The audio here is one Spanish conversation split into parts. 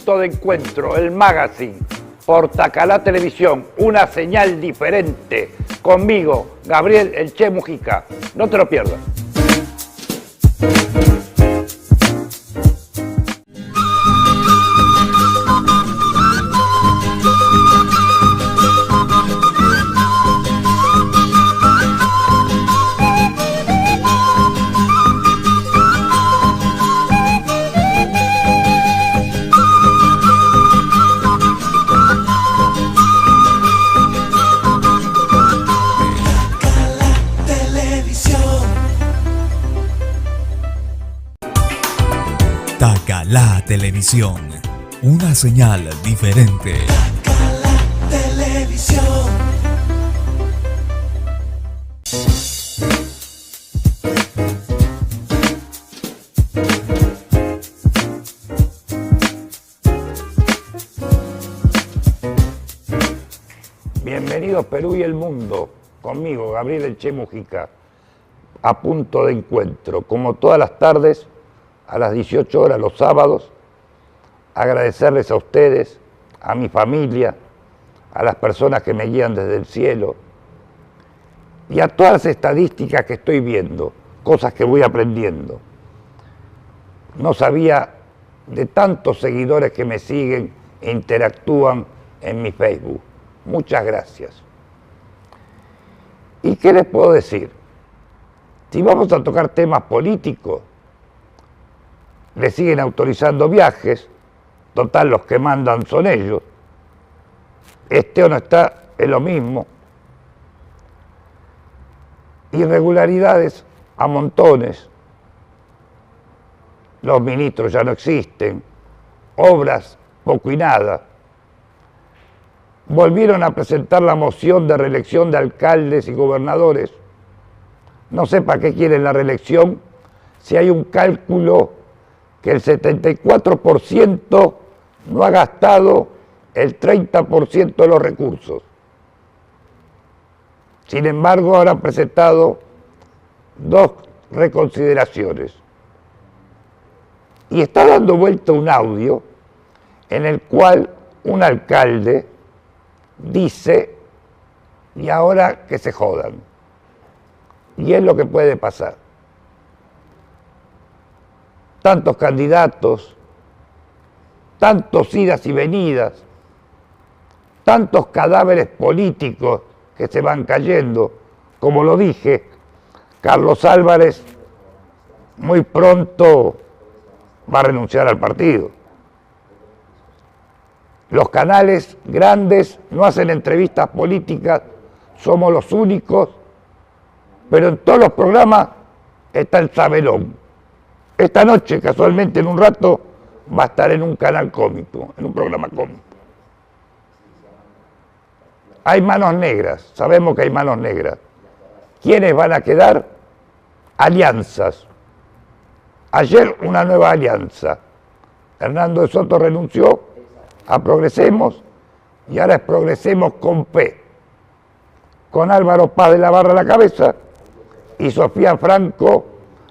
Punto de Encuentro, el magazine, por Tacalá Televisión, una señal diferente. Conmigo, Gabriel El Che Mujica. No te lo pierdas. Tacalá Televisión, una señal diferente. Tacalá Televisión. Bienvenidos Perú y el mundo, conmigo, Gabriel El Che Mujica, a Punto de Encuentro, como todas las tardes, a las 18 horas los sábados, agradecerles a ustedes, a mi familia, a las personas que me guían desde el cielo y a todas las estadísticas que estoy viendo, cosas que voy aprendiendo. No sabía de tantos seguidores que me siguen e interactúan en mi Facebook. Muchas gracias. ¿Y qué les puedo decir? Si vamos a tocar temas políticos, le siguen autorizando viajes, total los que mandan son ellos, esté o no está, es lo mismo. Irregularidades a montones, los ministros ya no existen, obras poco y nada. Volvieron a presentar la moción de reelección de alcaldes y gobernadores. No sé para qué quieren la reelección si hay un cálculo que el 74% no ha gastado el 30% de los recursos. Sin embargo, ahora han presentado 2 reconsideraciones. Y está dando vuelta un audio en el cual un alcalde dice, y ahora que se jodan. Y es lo que puede pasar. Tantos candidatos, tantos idas y venidas, tantos cadáveres políticos que se van cayendo. Como lo dije, Carlos Álvarez muy pronto va a renunciar al partido. Los canales grandes no hacen entrevistas políticas, somos los únicos, pero en todos los programas está el sabelón. Esta noche, casualmente, en un rato, va a estar en un canal cómico, en un programa cómico. Hay manos negras, sabemos que hay manos negras. ¿Quiénes van a quedar? Alianzas. Ayer una nueva alianza. Hernando de Soto renunció a Progresemos y ahora es Progresemos con P, con Álvaro Paz de la Barra a la cabeza y Sofía Franco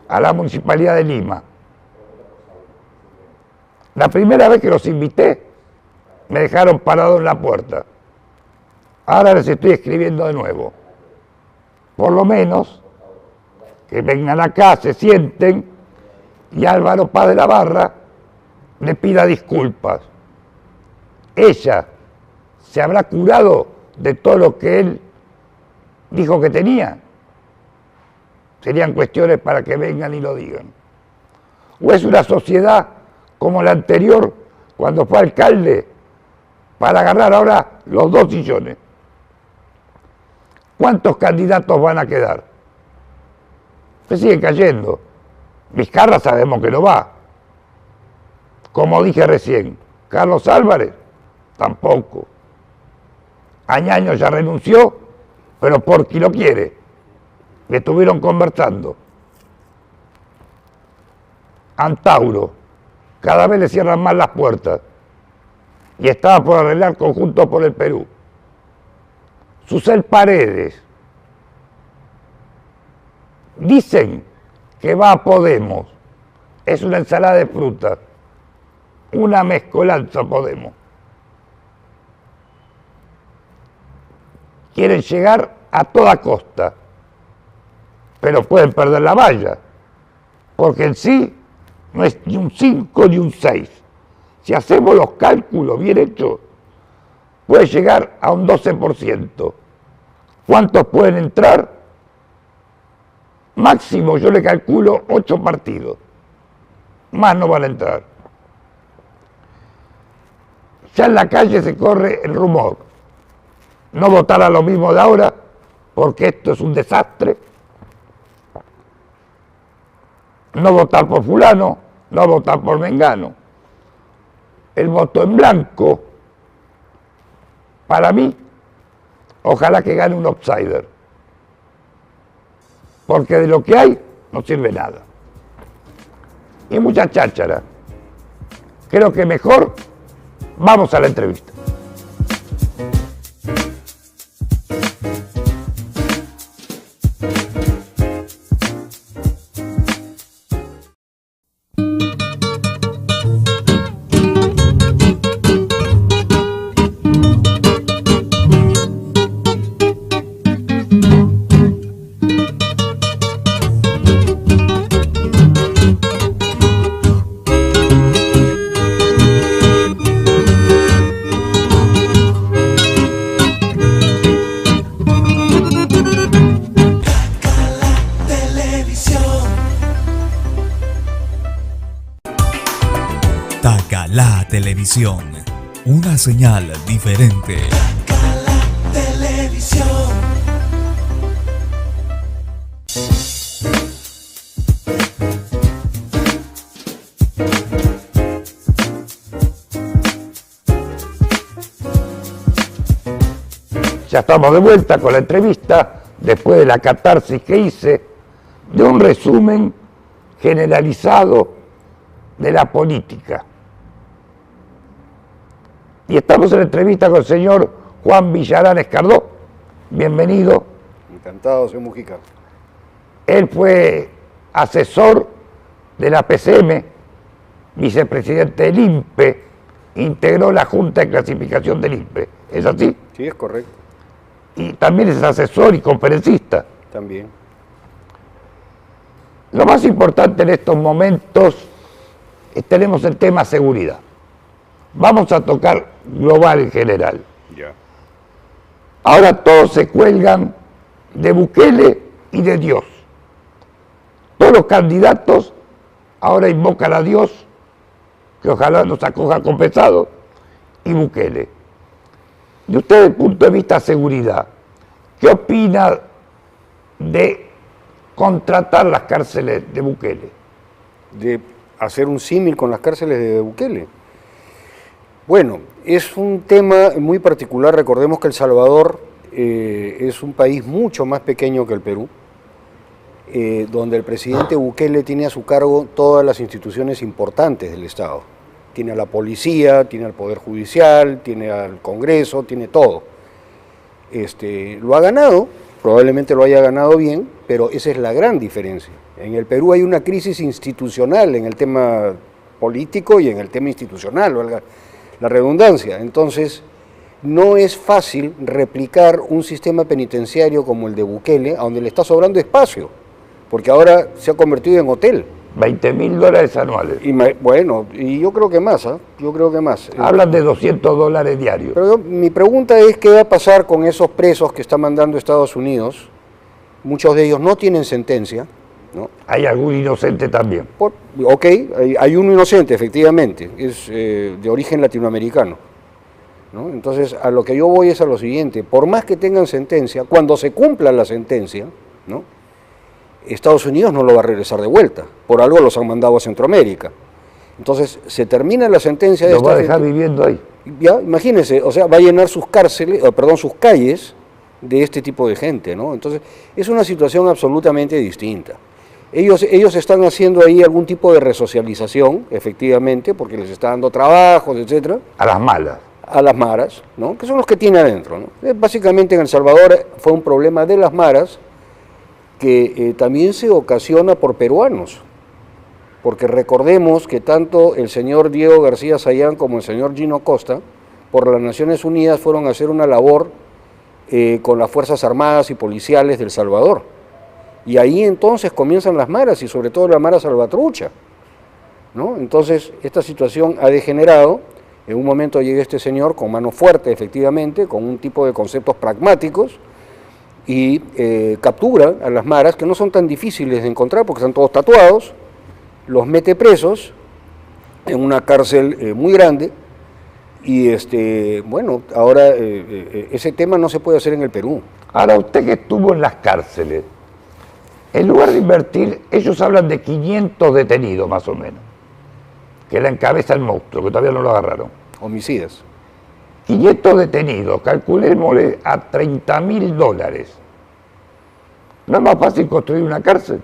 a la Municipalidad de Lima. La primera vez que los invité, me dejaron parado en la puerta. Ahora les estoy escribiendo de nuevo. Por lo menos, que vengan acá, se sienten, y Álvaro Paz de la Barra le pida disculpas. Ella se habrá curado de todo lo que él dijo que tenía. Serían cuestiones para que vengan y lo digan. O es una sociedad como la anterior, cuando fue alcalde, para agarrar ahora los 2 sillones. ¿Cuántos candidatos van a quedar? Se sigue cayendo. Vizcarra sabemos que no va. Como dije recién, Carlos Álvarez tampoco. Añaño ya renunció, pero porque lo quiere. Le estuvieron conversando. Antauro, cada vez le cierran más las puertas. Y estaba por arreglar Conjuntos por el Perú. Susel Paredes. Dicen que va a Podemos. Es una ensalada de frutas. una mezcolanza Podemos. Quieren llegar a toda costa, pero pueden perder la valla, porque en sí no es ni un 5 ni un 6. Si hacemos los cálculos bien hechos, puede llegar a un 12%. ¿Cuántos pueden entrar? Máximo yo le calculo 8 partidos. Más no van a entrar. Ya en la calle se corre el rumor. No votar a lo mismo de ahora, porque esto es un desastre. No votar por fulano, no votar por mengano. El voto en blanco, para mí, ojalá que gane un outsider. Porque de lo que hay, no sirve nada. Y mucha cháchara. Creo que mejor vamos a la entrevista. Tacala Televisión, una señal diferente. Tacala Televisión. Ya estamos de vuelta con la entrevista, después de la catarsis que hice, de un resumen generalizado de la política. Y estamos en la entrevista con el señor Juan Villarán Escardó. Bienvenido. Encantado, señor Mujica. Él fue asesor de la PCM, vicepresidente del INPE, integró la Junta de Clasificación del INPE. ¿Es así? Sí, es correcto. Y también es asesor y conferencista. También. Lo más importante en estos momentos es tenemos el tema seguridad. Vamos a tocar global en general. Ya. Ahora todos se cuelgan de Bukele y de Dios. Todos los candidatos ahora invocan a Dios, que ojalá nos acoja compensado, y Bukele. De usted, desde el punto de vista de seguridad, ¿qué opina de contratar las cárceles de Bukele? De hacer un símil con las cárceles de Bukele. Bueno, es un tema muy particular. Recordemos que El Salvador es un país mucho más pequeño que el Perú, donde el presidente Bukele tiene a su cargo todas las instituciones importantes del Estado. Tiene a la policía, tiene al Poder Judicial, tiene al Congreso, tiene todo. Lo ha ganado, probablemente lo haya ganado bien, pero esa es la gran diferencia. En el Perú hay una crisis institucional en el tema político y en el tema institucional, valga la redundancia. Entonces, no es fácil replicar un sistema penitenciario como el de Bukele, a donde le está sobrando espacio, porque ahora se ha convertido en hotel. $20.000 anuales. Y bueno, y yo creo que más, yo creo que más. Hablan de $200 diarios. Pero mi pregunta es, ¿qué va a pasar con esos presos que está mandando Estados Unidos? Muchos de ellos no tienen sentencia, ¿no? Hay algún inocente también. Ok, hay uno inocente, efectivamente, es de origen latinoamericano, ¿no? Entonces, a lo que yo voy es a lo siguiente: por más que tengan sentencia, cuando se cumpla la sentencia, ¿no?, Estados Unidos no lo va a regresar de vuelta, por algo los han mandado a Centroamérica. Entonces, se termina la sentencia de Lo esta va a dejar gente, viviendo ahí. ya, imagínense, o sea, va a llenar sus cárceles, sus calles de este tipo de gente, ¿no? Entonces, es una situación absolutamente distinta. Ellos están haciendo ahí algún tipo de resocialización, efectivamente, porque les está dando trabajos, etcétera. A las malas. A las maras, ¿no?, que son los que tiene adentro, ¿no? Básicamente en El Salvador fue un problema de las maras que también se ocasiona por peruanos, porque recordemos que tanto el señor Diego García Sayán como el señor Gino Costa, por las Naciones Unidas, fueron a hacer una labor con las Fuerzas Armadas y Policiales del Salvador. Y ahí entonces comienzan las maras, y sobre todo la mara salvatrucha, ¿no? Entonces, esta situación ha degenerado. En un momento llega este señor con mano fuerte, efectivamente, con un tipo de conceptos pragmáticos, y captura a las maras, que no son tan difíciles de encontrar porque están todos tatuados, los mete presos en una cárcel muy grande, y bueno, ahora ese tema no se puede hacer en el Perú. Ahora, usted que estuvo en las cárceles, en lugar de invertir, ellos hablan de 500 detenidos más o menos, que la encabeza el monstruo, que todavía no lo agarraron. Homicidas. 500 detenidos, calculémosle a $30.000. ¿No es más fácil construir una cárcel?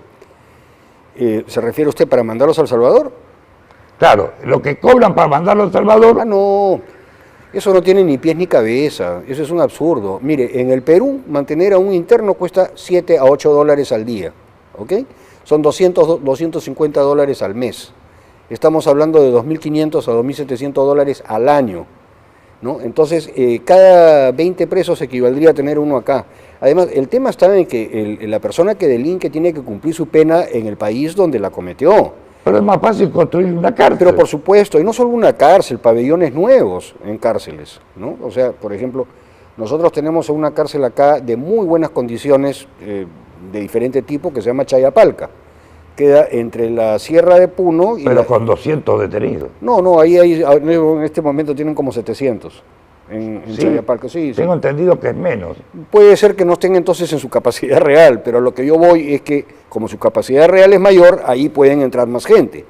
¿Se refiere usted para mandarlos a El Salvador? Claro, lo que cobran para mandarlo a El Salvador... Ah, no, eso no tiene ni pies ni cabeza, eso es un absurdo. Mire, en el Perú mantener a un interno cuesta $7 a $8 al día, ¿ok? Son 250 dólares al mes. Estamos hablando de 2.500 a 2.700 dólares al año, ¿no? Entonces, cada 20 presos equivaldría a tener uno acá. Además, el tema está en que la persona que delinque tiene que cumplir su pena en el país donde la cometió. Pero es más fácil construir una cárcel. Pero por supuesto, y no solo una cárcel, pabellones nuevos en cárceles, ¿no? O sea, por ejemplo, nosotros tenemos una cárcel acá de muy buenas condiciones, de diferente tipo, que se llama Chayapalca. Queda entre la Sierra de Puno y... Pero con 200 detenidos. No, ahí en este momento tienen como 700 en ¿Sí? Chayapalca. Sí, Tengo entendido que es menos. Puede ser que no estén entonces en su capacidad real, pero lo que yo voy es que como su capacidad real es mayor, ahí pueden entrar más gente.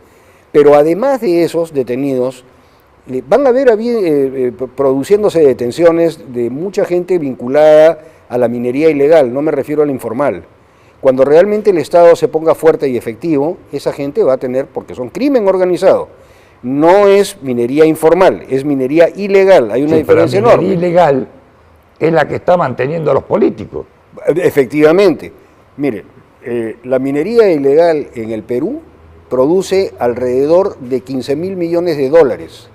Pero además de esos detenidos, van a haber produciéndose detenciones de mucha gente vinculada a la minería ilegal, no me refiero a la informal. Cuando realmente el Estado se ponga fuerte y efectivo, esa gente va a tener, porque son crimen organizado, no es minería informal, es minería ilegal, hay una diferencia enorme. La minería ilegal es la que está manteniendo a los políticos. Efectivamente. Mire, la minería ilegal en el Perú produce alrededor de 15.000 millones de dólares,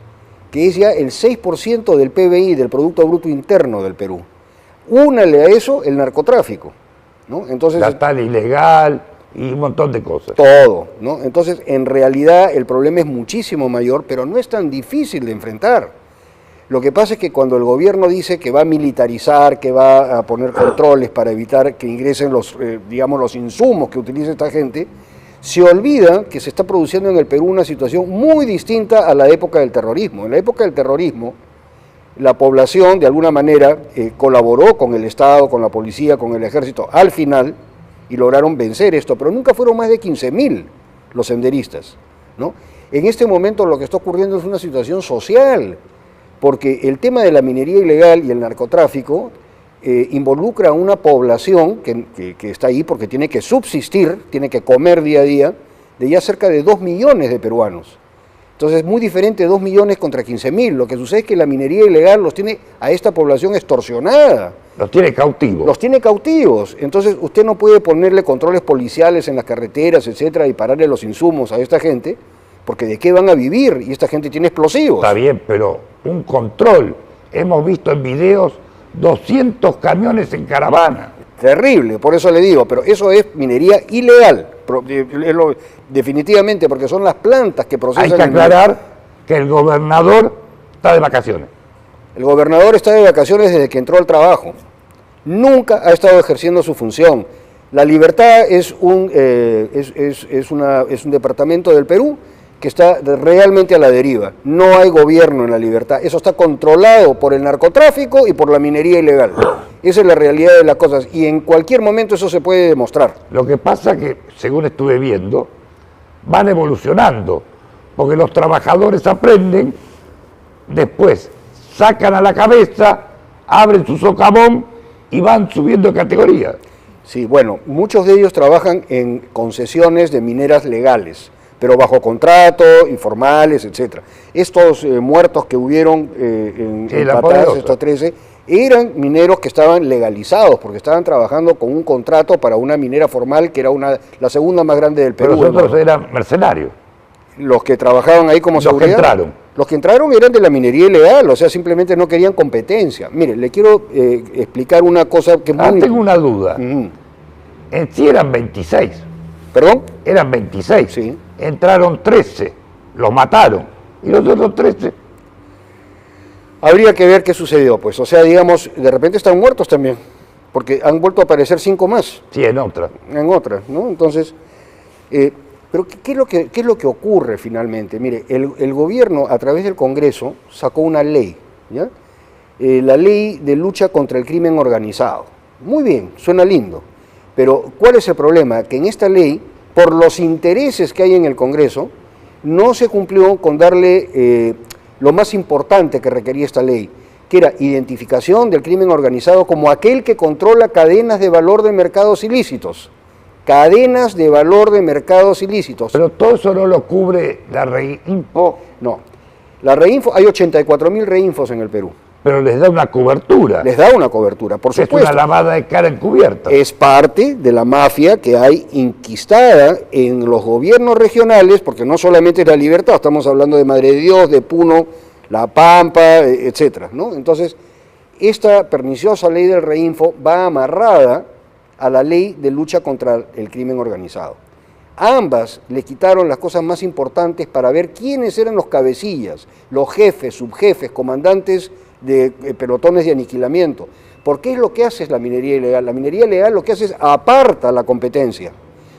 que es ya el 6% del PBI, del Producto Bruto Interno del Perú. Únale a eso el narcotráfico, ¿no? Entonces, la tal ilegal y un montón de cosas. Todo, ¿no? Entonces, en realidad el problema es muchísimo mayor, pero no es tan difícil de enfrentar. Lo que pasa es que cuando el gobierno dice que va a militarizar, que va a poner controles para evitar que ingresen los insumos que utiliza esta gente, se olvida que se está produciendo en el Perú una situación muy distinta a la época del terrorismo. En la época del terrorismo, la población, de alguna manera, colaboró con el Estado, con la policía, con el ejército, al final, y lograron vencer esto, pero nunca fueron más de 15.000 los senderistas, ¿no? En este momento lo que está ocurriendo es una situación social, porque el tema de la minería ilegal y el narcotráfico involucra a una población que está ahí porque tiene que subsistir, tiene que comer día a día, de ya cerca de 2 millones de peruanos. Entonces es muy diferente 2 millones contra 15.000. Lo que sucede es que la minería ilegal los tiene a esta población extorsionada. Los tiene cautivos. Los tiene cautivos. Entonces usted no puede ponerle controles policiales en las carreteras, etcétera, y pararle los insumos a esta gente, porque ¿de qué van a vivir? Y esta gente tiene explosivos. Está bien, pero un control. Hemos visto en videos 200 camiones en caravana. Terrible, por eso le digo, pero eso es minería ilegal, definitivamente, porque son las plantas que procesan. Hay que aclarar que el gobernador está de vacaciones. El gobernador está de vacaciones desde que entró al trabajo. Nunca ha estado ejerciendo su función. La Libertad es un departamento del Perú que está realmente a la deriva. No hay gobierno en La Libertad. Eso está controlado por el narcotráfico y por la minería ilegal. Esa es la realidad de las cosas. Y en cualquier momento eso se puede demostrar. Lo que pasa que, según estuve viendo, van evolucionando. Porque los trabajadores aprenden, después sacan a la cabeza, abren su socavón y van subiendo de categoría. Sí, bueno, muchos de ellos trabajan en concesiones de mineras legales, pero bajo contrato, informales, etcétera. Estos muertos que hubieron en Patas, estos 13, eran mineros que estaban legalizados, porque estaban trabajando con un contrato para una minera formal que era la segunda más grande del Perú. Pero los otros eran mercenarios. Los que trabajaban ahí como Los que seguridad. entraron. Los que entraron eran de la minería ilegal, o sea, simplemente no querían competencia. Mire, le quiero explicar una cosa que es muy... Tengo una duda. Ujú. En sí eran 26. ¿Perdón? Eran 26. Sí. Entraron 13. Los mataron. Y los otros 13. Habría que ver qué sucedió, pues. O sea, digamos, de repente están muertos también, porque han vuelto a aparecer 5 más Sí, en otra. en otras, ¿no? Entonces, pero ¿qué es lo que ocurre finalmente? Mire, el gobierno, a través del Congreso, sacó una ley, ¿ya? La ley de lucha contra el crimen organizado. Muy bien, suena lindo, pero ¿cuál es el problema? Que en esta ley, por los intereses que hay en el Congreso, no se cumplió con darle lo más importante que requería esta ley, que era identificación del crimen organizado como aquel que controla cadenas de valor de mercados ilícitos. Cadenas de valor de mercados ilícitos. Pero todo eso no lo cubre la Reinfo, No. La Reinfo, hay 84.000 Reinfos en el Perú. pero les da una cobertura. Les da una cobertura, por Es una supuesto. lavada de cara encubierta. Es parte de la mafia que hay inquistada en los gobiernos regionales, porque no solamente es La Libertad, estamos hablando de Madre de Dios, de Puno, La Pampa, etcétera, ¿no? Entonces, esta perniciosa ley del Reinfo va amarrada a la ley de lucha contra el crimen organizado. A ambas le quitaron las cosas más importantes para ver quiénes eran los cabecillas, los jefes, subjefes, comandantes de pelotones de aniquilamiento. ¿Por qué es lo que hace la minería ilegal? La minería ilegal lo que hace es aparta la competencia.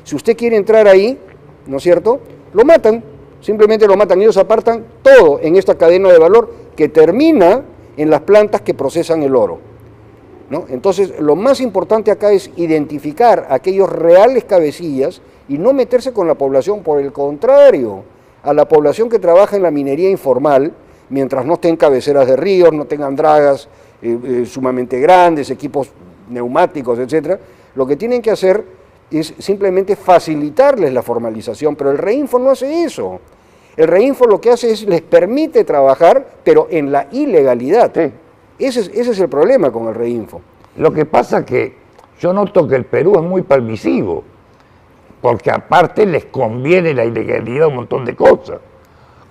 Si usted quiere entrar ahí, ¿no es cierto?, lo matan, simplemente lo matan. Ellos apartan todo en esta cadena de valor que termina en las plantas que procesan el oro, ¿no? Entonces, lo más importante acá es identificar a aquellos reales cabecillas y no meterse con la población, por el contrario, a la población que trabaja en la minería informal, mientras no estén cabeceras de ríos, no tengan dragas sumamente grandes, equipos neumáticos, etcétera, lo que tienen que hacer es simplemente facilitarles la formalización, pero el Reinfo no hace eso. El Reinfo lo que hace es les permite trabajar, pero en la ilegalidad. Sí. Ese es el problema con el Reinfo. Lo que pasa es que yo noto que el Perú es muy permisivo, porque aparte les conviene la ilegalidad un montón de cosas.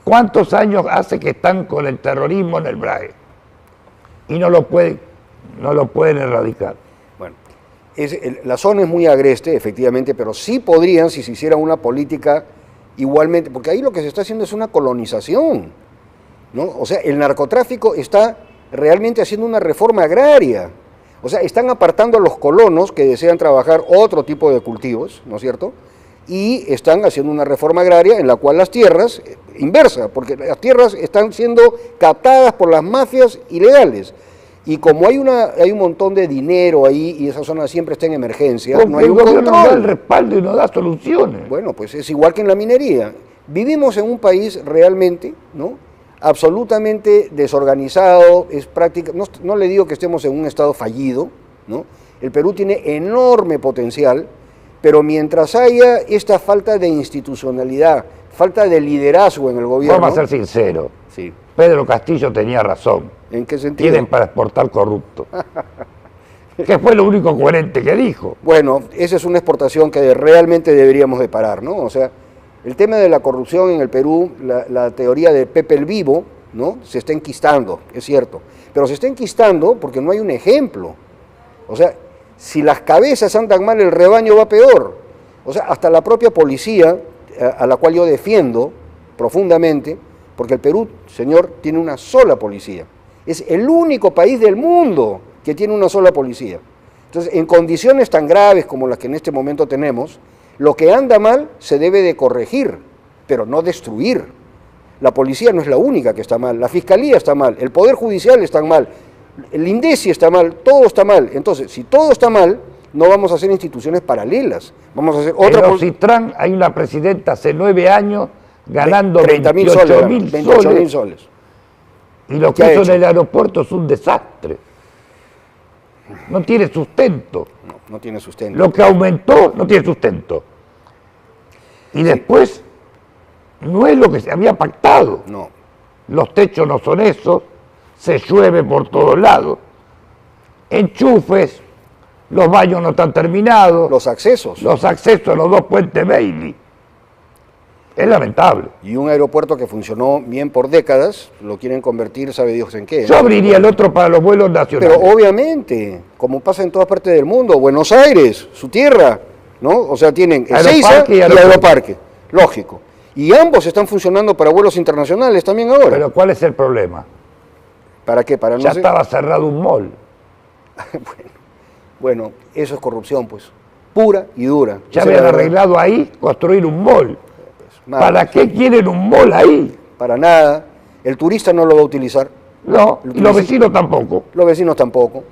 ¿Cuántos años hace que están con el terrorismo en el BRAE? Y no lo pueden erradicar. Bueno, la zona es muy agreste, efectivamente, pero sí podrían, si se hiciera una política igualmente, porque ahí lo que se está haciendo es una colonización, ¿no? O sea, el narcotráfico está realmente haciendo una reforma agraria. O sea, están apartando a los colonos que desean trabajar otro tipo de cultivos, ¿no es cierto?, y están haciendo una reforma agraria en la cual las tierras, inversa, porque las tierras están siendo captadas por las mafias ilegales. Y como hay un montón de dinero ahí y esa zona siempre está en emergencia, Porque no hay el un gobierno no da el control. respaldo y no da soluciones. Bueno, pues es igual que en la minería. Vivimos en un país realmente, ¿no?, absolutamente desorganizado, es práctica, no le digo que estemos en un estado fallido, ¿no? El Perú tiene enorme potencial, pero mientras haya esta falta de institucionalidad, falta de liderazgo en el gobierno... Vamos a ser sinceros. Sí. Pedro Castillo tenía razón. ¿En qué sentido? Tienen para exportar corruptos. Que fue lo único coherente que dijo. Bueno, esa es una exportación que realmente deberíamos de parar, ¿no? O sea, el tema de la corrupción en el Perú, la teoría de Pepe el Vivo, ¿no?, se está enquistando, es cierto. Pero se está enquistando porque no hay un ejemplo. O sea, si las cabezas andan mal, el rebaño va peor. O sea, hasta la propia policía, a la cual yo defiendo profundamente, porque el Perú, señor, tiene una sola policía. Es el único país del mundo que tiene una sola policía. Entonces, en condiciones tan graves como las que en este momento tenemos, lo que anda mal se debe de corregir, pero no destruir. La policía no es la única que está mal, la fiscalía está mal, el Poder Judicial está mal, el INDECI está mal, todo está mal. Entonces, si todo está mal, no vamos a hacer instituciones paralelas, vamos a hacer otra... En Ocitrán hay una presidenta hace 9 años ganando 30.000 soles, 28.000 soles. Y lo que hizo en el aeropuerto es un desastre. No tiene sustento. No tiene sustento. Lo que aumentó no tiene sustento. Y después no es lo que se había pactado. No. Los techos no son esos, se llueve por todos lados. Enchufes, los baños no están terminados. Los accesos. Los accesos a los 2 puentes Bailey. Es lamentable. Y un aeropuerto que funcionó bien por décadas, lo quieren convertir, sabe Dios en qué. Yo abriría el otro para los vuelos nacionales. Pero obviamente, como pasa en todas partes del mundo, Buenos Aires, su tierra, ¿no? O sea, tienen Ezeiza Aeroparque y y aeropuerto. Aeroparque, lógico. Y ambos están funcionando para vuelos internacionales también ahora. Pero ¿cuál es el problema? ¿Para qué? Para no Ya ser- estaba cerrado un mall. Bueno, eso es corrupción, pues, pura y dura. Ya Esa es habían la verdad. arreglado ahí construir un mall. Nada, ¿Para qué quieren un mall ahí? Para nada. El turista no lo va a utilizar, No, y los vecinos tampoco. los vecinos tampoco.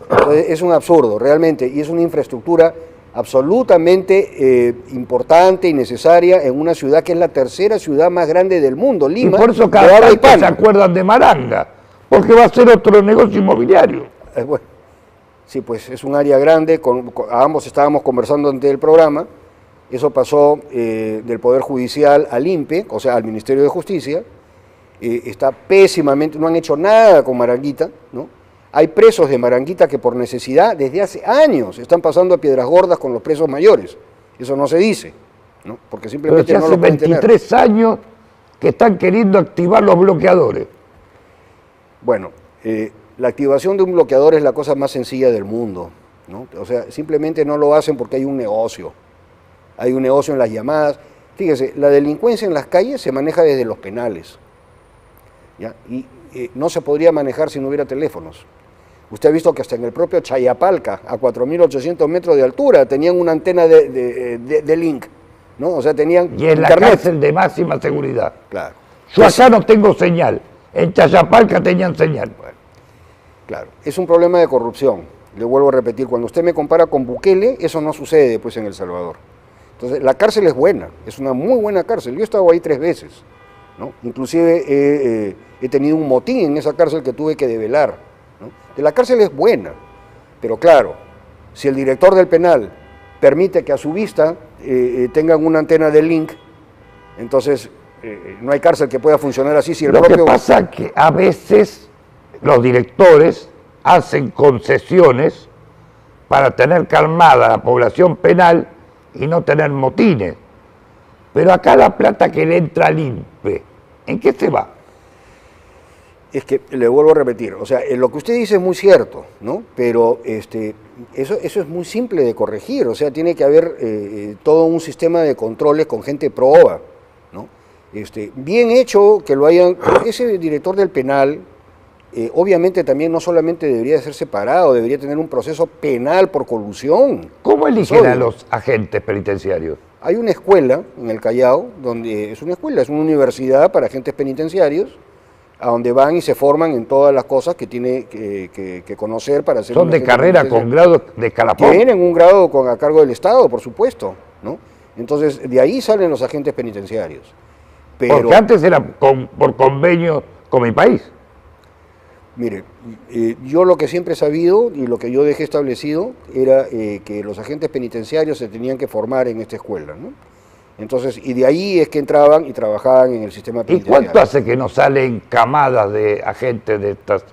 Entonces, es un absurdo, realmente, y es una infraestructura absolutamente importante y necesaria en una ciudad que es la tercera ciudad más grande del mundo, Y Lima. por eso de cada habla tanto se hispana. acuerdan de Maranga, porque va a ser otro negocio inmobiliario. Bueno, sí, pues es un área grande, ambos estábamos conversando antes del programa, eso pasó del Poder Judicial al INPE, o sea, al Ministerio de Justicia, está pésimamente, no han hecho nada con Maranguita, ¿no? Hay presos de Maranguita que por necesidad desde hace años están pasando a Piedras Gordas con los presos mayores, eso no se dice, ¿no? Porque Pero simplemente si no hace lo pueden tener. 23 años que están queriendo activar los bloqueadores. Bueno, la activación de un bloqueador es la cosa más sencilla del mundo, ¿no? O sea, simplemente no lo hacen porque hay un negocio. Hay un negocio en las llamadas. Fíjese, la delincuencia en las calles se maneja desde los penales, ¿ya? Y no se podría manejar si no hubiera teléfonos. Usted ha visto que hasta en el propio Chayapalca, a 4.800 metros de altura, tenían una antena de link, ¿no? O sea, tenían Y en la internet. cárcel de máxima seguridad. Claro. Yo acá no tengo señal. En Chayapalca tenían señal. Claro, es un problema de corrupción. Le vuelvo a repetir, cuando usted me compara con Bukele, eso no sucede pues en El Salvador. Entonces, la cárcel es buena, es una muy buena cárcel. Yo he estado ahí 3 veces, ¿no? Inclusive he tenido un motín en esa cárcel que tuve que develar, ¿no? La cárcel es buena, pero claro, si el director del penal permite que a su vista tengan una antena de link, entonces no hay cárcel que pueda funcionar así si el Lo que propio... pasa es que a veces los directores hacen concesiones para tener calmada la población penal y no tener motines. Pero acá la plata que le entra al INPE, ¿en qué se va? Es que le vuelvo a repetir, o sea, lo que usted dice es muy cierto, ¿no? Pero eso es muy simple de corregir, o sea, tiene que haber todo un sistema de controles con gente proba, ¿no? Bien hecho que lo hayan... Ese director del penal, obviamente también no solamente debería ser separado, debería tener un proceso penal por colusión. ¿Cómo eligen obvio. a los agentes penitenciarios? Hay una escuela en el Callao, donde es una escuela, es una universidad para agentes penitenciarios, a donde van y se forman en todas las cosas que tiene que conocer para ser Son un de agente carrera penitenciario. con grado de escalafón. Tienen un grado a cargo del Estado, por supuesto, ¿no? Entonces, de ahí salen los agentes penitenciarios. Pero, Porque antes era por convenio con mi país. mire, yo lo que siempre he sabido y lo que yo dejé establecido era que los agentes penitenciarios se tenían que formar en esta escuela, ¿no? Entonces, y de ahí es que entraban y trabajaban en el sistema ¿Y penitenciario. cuánto hace que no salen camadas de agentes de estas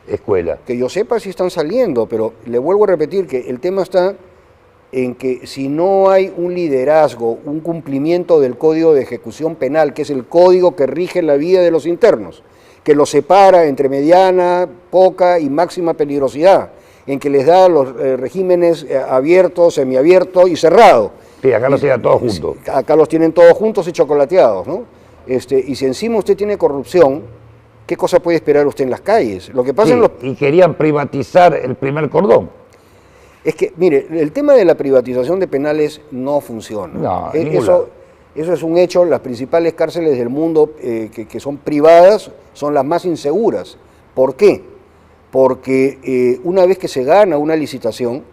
escuelas? Que yo sepa si están saliendo, pero le vuelvo a repetir que el tema está en que si no hay un liderazgo, un cumplimiento del Código de Ejecución Penal, que es el código que rige la vida de los internos, que los separa entre mediana, poca y máxima peligrosidad, en que les da los regímenes abierto, semiabierto y cerrado. Sí, acá los tienen todos juntos. Acá los tienen todos juntos y chocolateados, ¿no? Y si encima usted tiene corrupción, ¿qué cosa puede esperar usted en las calles? Lo que pasa Sí, en los... y querían privatizar el primer cordón. Es que, mire, el tema de la privatización de penales no funciona. No, en ningún eso, lado. eso es un hecho. Las principales cárceles del mundo que son privadas son las más inseguras. ¿Por qué? Porque una vez que se gana una licitación,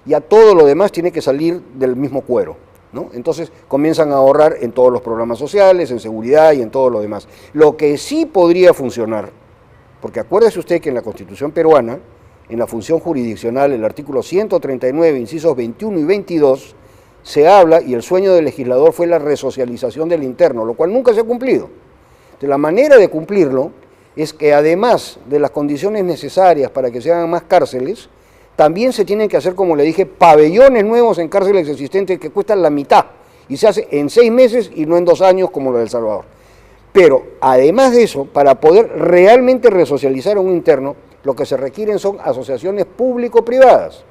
ya todo lo demás tiene que salir del mismo cuero, ¿no? Entonces comienzan a ahorrar en todos los programas sociales, en seguridad y en todo lo demás. Lo que sí podría funcionar, porque acuérdese usted que en la Constitución peruana, en la función jurisdiccional, el artículo 139, incisos 21 y 22, se habla, y el sueño del legislador fue la resocialización del interno, lo cual nunca se ha cumplido. De la manera de cumplirlo es que además de las condiciones necesarias para que se hagan más cárceles, también se tienen que hacer, como le dije, pabellones nuevos en cárceles existentes que cuestan la mitad Y se hace en 6 meses y no en 2 años como lo de El Salvador. Pero además de eso, para poder realmente resocializar a un interno, lo que se requieren son asociaciones público-privadas.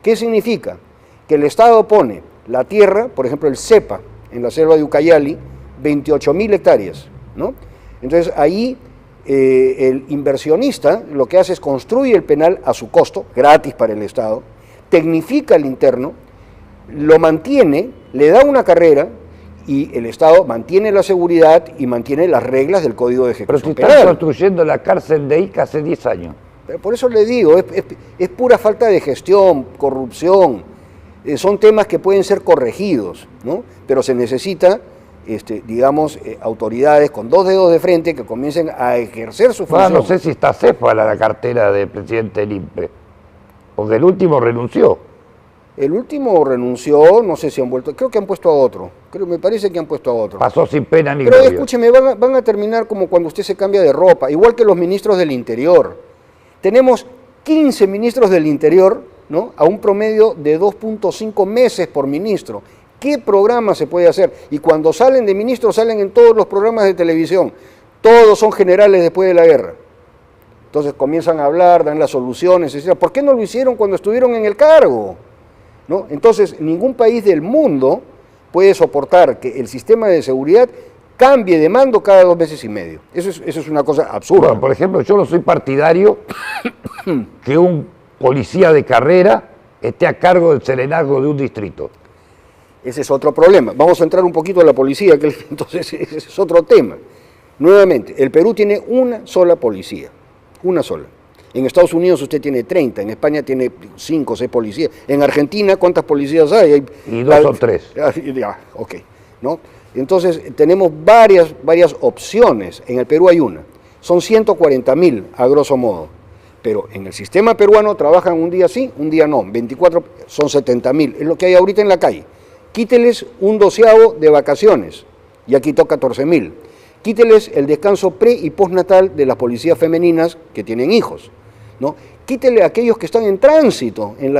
¿Qué significa? Que el Estado pone la tierra, por ejemplo el CEPA, en la selva de Ucayali, 28.000 hectáreas, ¿no? Entonces ahí el inversionista lo que hace es construye el penal a su costo, gratis para el Estado, tecnifica al interno, lo mantiene, le da una carrera y el Estado mantiene la seguridad y mantiene las reglas del Código de Pero Ejecución si están Penal. construyendo la cárcel de Ica hace 10 años. Pero por eso le digo, es pura falta de gestión, corrupción, son temas que pueden ser corregidos, ¿no? Pero se necesita, digamos, autoridades con 2 dedos de frente que comiencen a ejercer su función. No sé si está céfala la cartera del presidente del INPE, porque el último renunció. El último renunció, no sé si han vuelto, creo que han puesto a otro, me parece que han puesto a otro. Pasó sin pena ni Pero gloria. escúcheme, van a terminar como cuando usted se cambia de ropa, igual que los ministros del Interior. Tenemos 15 ministros del Interior, ¿no? A un promedio de 2.5 meses por ministro. ¿Qué programa se puede hacer? Y cuando salen de ministros, salen en todos los programas de televisión. Todos son generales después de la guerra. Entonces comienzan a hablar, dan las soluciones, etc. ¿Por qué no lo hicieron cuando estuvieron en el cargo? ¿No? Entonces, ningún país del mundo puede soportar que el sistema de seguridad cambie de mando cada 2 meses y medio. Eso es una cosa absurda. Bueno, por ejemplo, yo no soy partidario que un policía de carrera esté a cargo del serenazgo de un distrito. Ese es otro problema. Vamos a entrar un poquito a la policía, que entonces ese es otro tema. Nuevamente, el Perú tiene una sola policía, una sola. En Estados Unidos usted tiene 30, en España tiene 5 o 6 policías. En Argentina, ¿cuántas policías hay? Y 2 o 3. Ya, ok, ¿no? Entonces, tenemos varias opciones. En el Perú hay una. Son 140.000, a grosso modo. Pero en el sistema peruano trabajan un día sí, un día no. 24, son 70.000. Es lo que hay ahorita en la calle. Quíteles un 12avo de vacaciones. Ya quitó 14.000. Quíteles el descanso pre y postnatal de las policías femeninas que tienen hijos, ¿no? Quítele a aquellos que están en tránsito en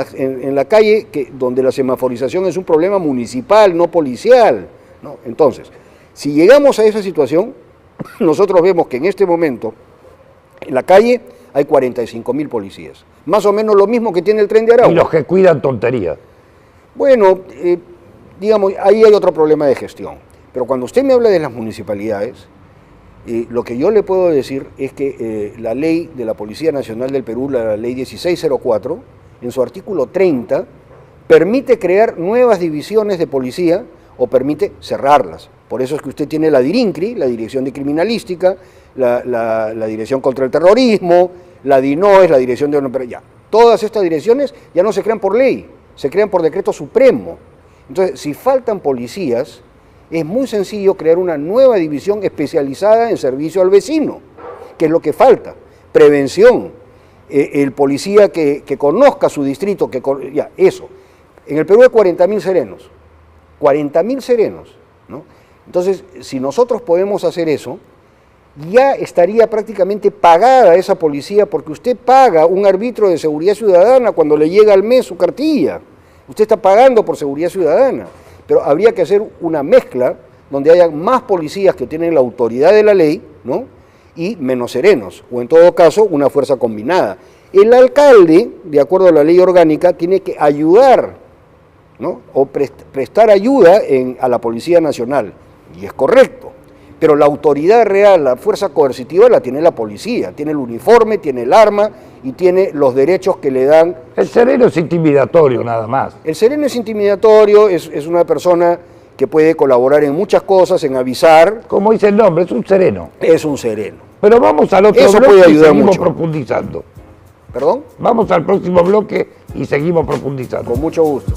la calle, donde la semaforización es un problema municipal, no policial, ¿no? Entonces, si llegamos a esa situación, nosotros vemos que en este momento en la calle hay 45.000 policías, más o menos lo mismo que tiene el Tren de Aragua. Y los que cuidan tonterías. Bueno, digamos, ahí hay otro problema de gestión. Pero cuando usted me habla de las municipalidades, lo que yo le puedo decir es que la ley de la Policía Nacional del Perú, la ley 1604, en su artículo 30, permite crear nuevas divisiones de policía o permite cerrarlas. Por eso es que usted tiene la DIRINCRI, la Dirección de Criminalística, la Dirección contra el Terrorismo, la DINOES, la Dirección de... Pero ya, todas estas direcciones ya no se crean por ley, se crean por decreto supremo. Entonces, si faltan policías, es muy sencillo crear una nueva división especializada en servicio al vecino, que es lo que falta. Prevención, el policía que conozca su distrito, ya, eso. En el Perú hay 40.000 serenos, 40.000 serenos, ¿no? Entonces, si nosotros podemos hacer eso, ya estaría prácticamente pagada esa policía, porque usted paga un árbitro de seguridad ciudadana cuando le llega al mes su cartilla. Usted está pagando por seguridad ciudadana. Pero habría que hacer una mezcla donde haya más policías que tienen la autoridad de la ley, ¿no? Y menos serenos, o en todo caso una fuerza combinada. El alcalde, de acuerdo a la ley orgánica, tiene que ayudar, ¿no? O prestar ayuda a la Policía Nacional, y es correcto. Pero la autoridad real, la fuerza coercitiva la tiene la policía, tiene el uniforme, tiene el arma y tiene los derechos que le dan. El sereno es intimidatorio nada más. El sereno es intimidatorio, es una persona que puede colaborar en muchas cosas, en avisar. Como dice el nombre, es un sereno. Es un sereno. Pero vamos al otro Eso bloque puede y ayudar seguimos mucho. profundizando. ¿Perdón? Vamos al próximo bloque y seguimos profundizando. Con mucho gusto.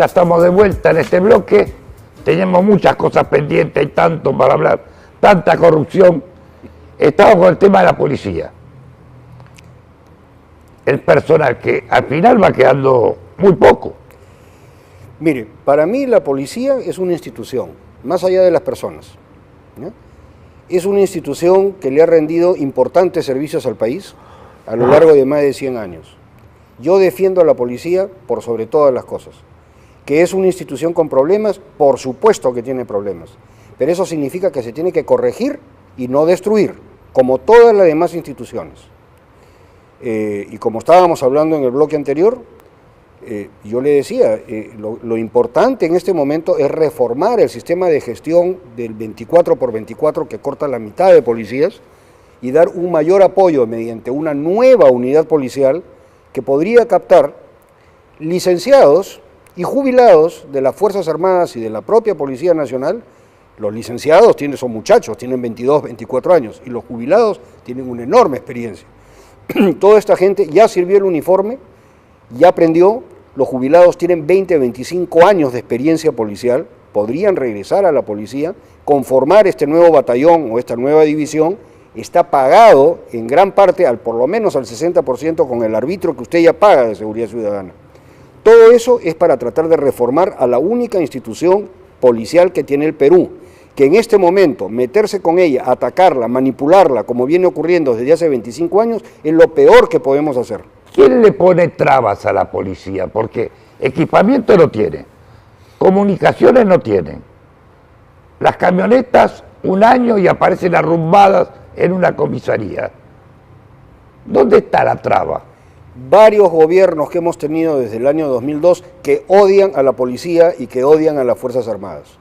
ya estamos de vuelta en este bloque. Tenemos muchas cosas pendientes, hay tanto para hablar, tanta corrupción. Estamos con el tema de la policía. El personal que al final va quedando muy poco. Mire, para mí la policía es una institución, más allá de las personas, ¿no? Es una institución que le ha rendido importantes servicios al país a lo largo de más de 100 años. Yo defiendo a la policía por sobre todas las cosas. Que es una institución con problemas, por supuesto que tiene problemas, pero eso significa que se tiene que corregir y no destruir, como todas las demás instituciones. Y como estábamos hablando en el bloque anterior, yo le decía, lo importante en este momento es reformar el sistema de gestión del 24x24 que corta la mitad de policías y dar un mayor apoyo mediante una nueva unidad policial que podría captar licenciados y jubilados de las Fuerzas Armadas y de la propia Policía Nacional. Los licenciados son muchachos, tienen 22, 24 años, y los jubilados tienen una enorme experiencia. Toda esta gente ya sirvió el uniforme, ya aprendió, los jubilados tienen 20, 25 años de experiencia policial, podrían regresar a la policía, conformar este nuevo batallón o esta nueva división. Está pagado en gran parte, por lo menos al 60%, con el arbitrio que usted ya paga de Seguridad Ciudadana. Todo eso es para tratar de reformar a la única institución policial que tiene el Perú, que en este momento meterse con ella, atacarla, manipularla, como viene ocurriendo desde hace 25 años, es lo peor que podemos hacer. ¿Quién le pone trabas a la policía? Porque equipamiento no tiene, comunicaciones no tienen. Las camionetas, un año y aparecen arrumbadas en una comisaría. ¿Dónde está la traba? Varios gobiernos que hemos tenido desde el año 2002 que odian a la policía y que odian a las Fuerzas Armadas.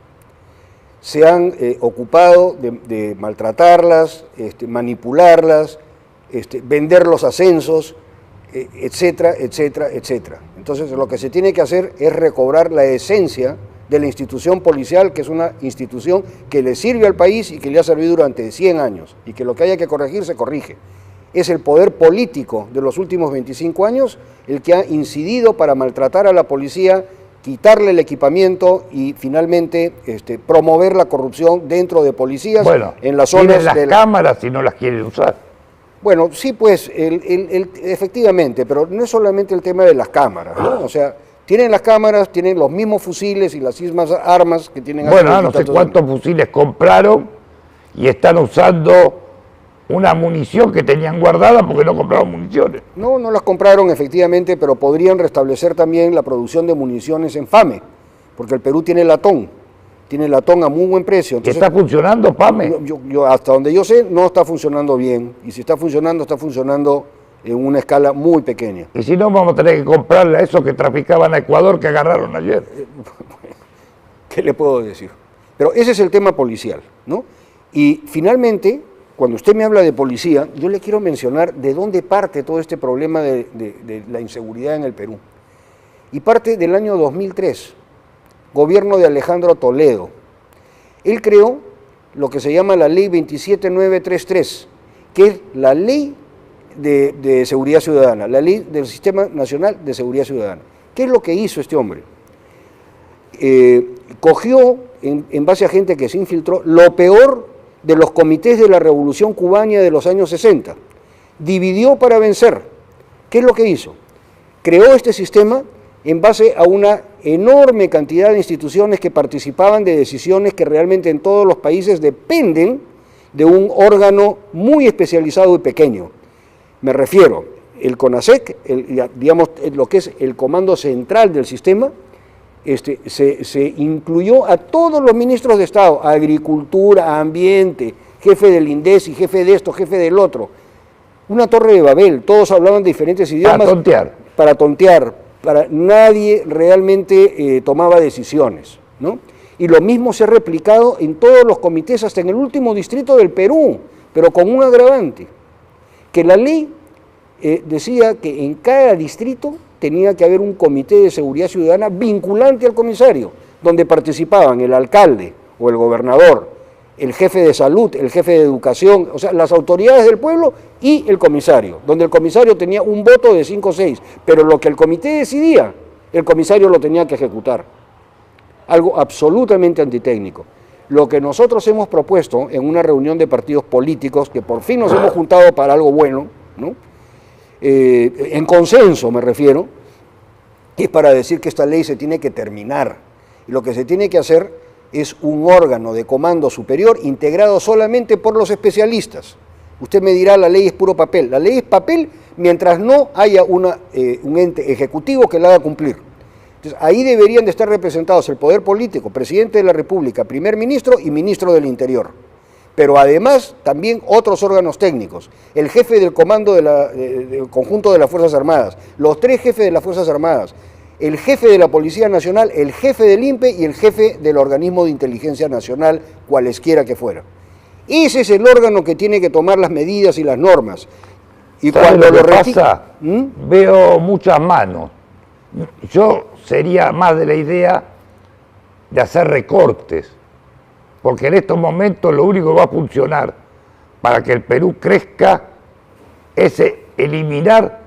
Se han ocupado de maltratarlas, manipularlas, vender los ascensos, etcétera, etcétera, etcétera. Entonces lo que se tiene que hacer es recobrar la esencia de la institución policial, que es una institución que le sirve al país y que le ha servido durante 100 años, y que lo que haya que corregir se corrige. Es el poder político de los últimos 25 años el que ha incidido para maltratar a la policía, quitarle el equipamiento y finalmente promover la corrupción dentro de policías, en las zonas tienen las cámaras si no las quieren usar. Bueno, sí, pues, efectivamente, pero no es solamente el tema de las cámaras, ¿no? O sea, tienen las cámaras, tienen los mismos fusiles y las mismas armas que tienen... Bueno, no sé cuántos fusiles compraron y están usando una munición que tenían guardada porque no compraron municiones. No, no las compraron efectivamente, pero podrían restablecer también la producción de municiones en FAME, porque el Perú tiene latón a muy buen precio. Entonces, ¿está funcionando FAME? Yo, hasta donde yo sé, no está funcionando bien, y si está funcionando en una escala muy pequeña. Y si no, vamos a tener que comprarle a esos que traficaban a Ecuador que agarraron ayer. ¿Qué le puedo decir? Pero ese es el tema policial, ¿no? Y finalmente, cuando usted me habla de policía, yo le quiero mencionar de dónde parte todo este problema de la inseguridad en el Perú. Y parte del año 2003, gobierno de Alejandro Toledo. Él creó lo que se llama la Ley 27933, que es la ley de seguridad ciudadana, la ley del Sistema Nacional de Seguridad Ciudadana. ¿Qué es lo que hizo este hombre? Cogió, en base a gente que se infiltró, lo peor de los comités de la Revolución Cubana de los años 60. Dividió para vencer. ¿Qué es lo que hizo? Creó este sistema en base a una enorme cantidad de instituciones que participaban de decisiones que realmente en todos los países dependen de un órgano muy especializado y pequeño. Me refiero, el CONASEC, digamos, lo que es el comando central del sistema, se incluyó a todos los ministros de Estado, Agricultura, Ambiente, jefe del INDECI, jefe de esto, jefe del otro. Una torre de Babel, todos hablaban de diferentes idiomas. Para tontear. Nadie realmente tomaba decisiones, ¿no? Y lo mismo se ha replicado en todos los comités, hasta en el último distrito del Perú, pero con un agravante, que la ley decía que en cada distrito tenía que haber un comité de seguridad ciudadana vinculante al comisario, donde participaban el alcalde o el gobernador, el jefe de salud, el jefe de educación, o sea, las autoridades del pueblo y el comisario, donde el comisario tenía un voto de 5 o 6, pero lo que el comité decidía El comisario lo tenía que ejecutar. Algo absolutamente antitécnico. Lo que nosotros hemos propuesto en una reunión de partidos políticos, que por fin nos hemos juntado para algo bueno, ¿no? En consenso me refiero, es para decir que esta ley se tiene que terminar. Y lo que se tiene que hacer es un órgano de comando superior integrado solamente por los especialistas. Usted me dirá, la ley es puro papel. La ley es papel mientras no haya un ente ejecutivo que la haga cumplir. Entonces, ahí deberían de estar representados el poder político, presidente de la República, primer ministro y ministro del Interior. Pero además también otros órganos técnicos, el jefe del comando del conjunto de las Fuerzas Armadas, los 3 jefes de las Fuerzas Armadas, el jefe de la Policía Nacional, el jefe del INPE y el jefe del organismo de inteligencia nacional, cualesquiera que fuera. Ese es el órgano que tiene que tomar las medidas y las normas. Y cuando lo lo pasa, veo muchas manos. Yo sería más de la idea de hacer recortes, porque en estos momentos lo único que va a funcionar para que el Perú crezca es eliminar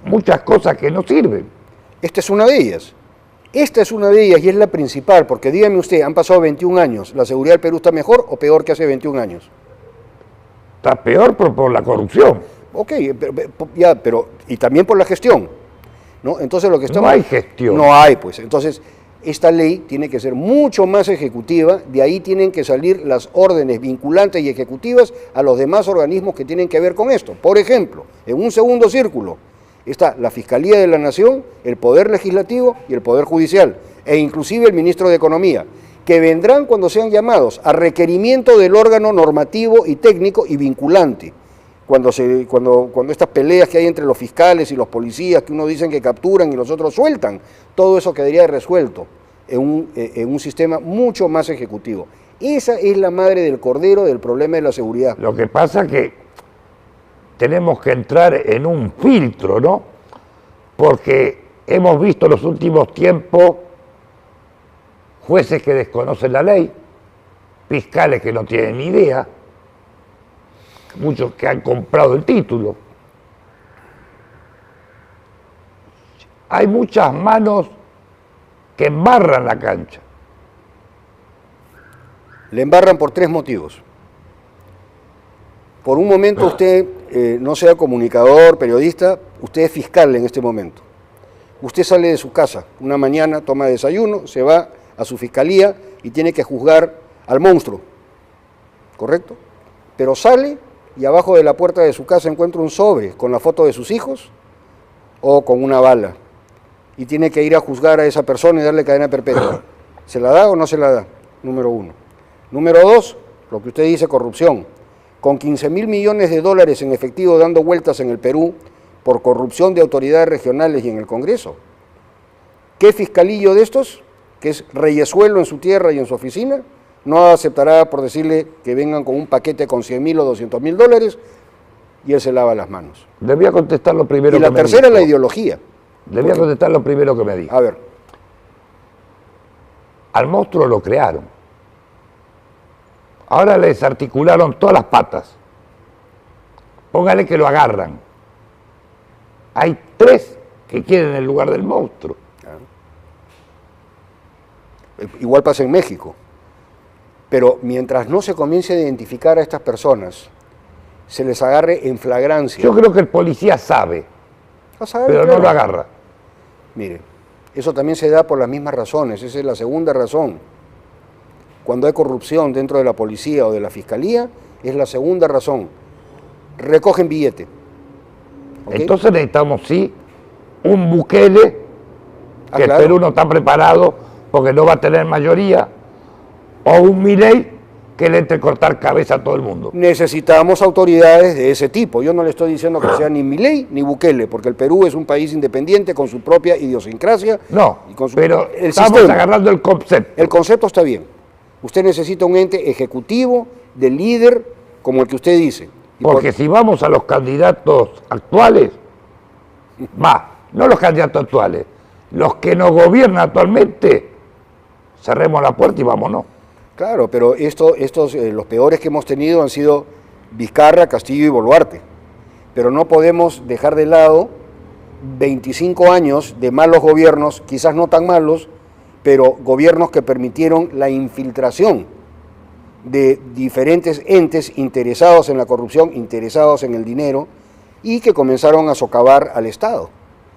muchas cosas que no sirven. Esta es una de ellas. Esta es una de ellas y es la principal, porque dígame usted, han pasado 21 años, ¿la seguridad del Perú está mejor o peor que hace 21 años? Está peor por la corrupción. Ok, pero y también por la gestión, ¿no? Entonces lo que estamos... No hay gestión. No hay, pues. Entonces, esta ley tiene que ser mucho más ejecutiva, de ahí tienen que salir las órdenes vinculantes y ejecutivas a los demás organismos que tienen que ver con esto. Por ejemplo, en un segundo círculo está la Fiscalía de la Nación, el Poder Legislativo y el Poder Judicial, e inclusive el Ministro de Economía, que vendrán cuando sean llamados a requerimiento del órgano normativo y técnico y vinculante. Cuando estas peleas que hay entre los fiscales y los policías, que unos dicen que capturan y los otros sueltan, todo eso quedaría resuelto en un sistema mucho más ejecutivo. Esa es la madre del cordero del problema de la seguridad. Lo que pasa es que tenemos que entrar en un filtro, ¿no? Porque hemos visto en los últimos tiempos jueces que desconocen la ley, fiscales que no tienen ni idea, muchos que han comprado el título. Hay muchas manos que embarran la cancha. Le embarran por 3 motivos. Por un momento usted no sea comunicador, periodista, usted es fiscal en este momento. Usted sale de su casa una mañana, toma desayuno, se va a su fiscalía y tiene que juzgar al monstruo, ¿correcto? Pero sale y abajo de la puerta de su casa encuentra un sobre con la foto de sus hijos o con una bala y tiene que ir a juzgar a esa persona y darle cadena perpetua. ¿Se la da o no se la da? Número 1. Número 2, lo que usted dice, corrupción. Con 15.000 millones de dólares en efectivo dando vueltas en el Perú por corrupción de autoridades regionales y en el Congreso. ¿Qué fiscalillo de estos, que es reyesuelo en su tierra y en su oficina, no aceptará por decirle que vengan con un paquete con 100.000 o 200.000 dólares y él se lava las manos? Le voy a contestar lo primero y que la me tercera es dijo. la ideología. Le voy a contestar lo primero que me dijo. A ver, Al monstruo lo crearon. Ahora le desarticularon todas las patas. Póngale que lo agarran. Hay 3 que quieren el lugar del monstruo. igual pasa en México. Pero mientras no se comience a identificar a estas personas, se les agarre en flagrancia. Yo creo que el policía sabe, pero no lo agarra. Mire, eso también se da por las mismas razones, esa es la segunda razón. Cuando hay corrupción dentro de la policía o de la fiscalía, es la segunda razón. Recogen billete. ¿Okay? Entonces necesitamos, sí, un Bukele, que claro. el Perú no está preparado porque no va a tener mayoría, o un Milei que le entre cortar cabeza a todo el mundo. Necesitamos autoridades de ese tipo. Yo no le estoy diciendo que sea ni Milei ni Bukele, porque el Perú es un país independiente con su propia idiosincrasia. No, y con pero el estamos sistema. agarrando el concepto. El concepto está bien. Usted necesita un ente ejecutivo, de líder, como el que usted dice. Y Porque si vamos a los candidatos actuales, no los candidatos actuales, los que nos gobiernan actualmente, cerremos la puerta y vámonos. Claro, pero los peores que hemos tenido han sido Vizcarra, Castillo y Boluarte. Pero no podemos dejar de lado 25 años de malos gobiernos, quizás no tan malos, pero gobiernos que permitieron la infiltración de diferentes entes interesados en la corrupción, interesados en el dinero, y que comenzaron a socavar al Estado,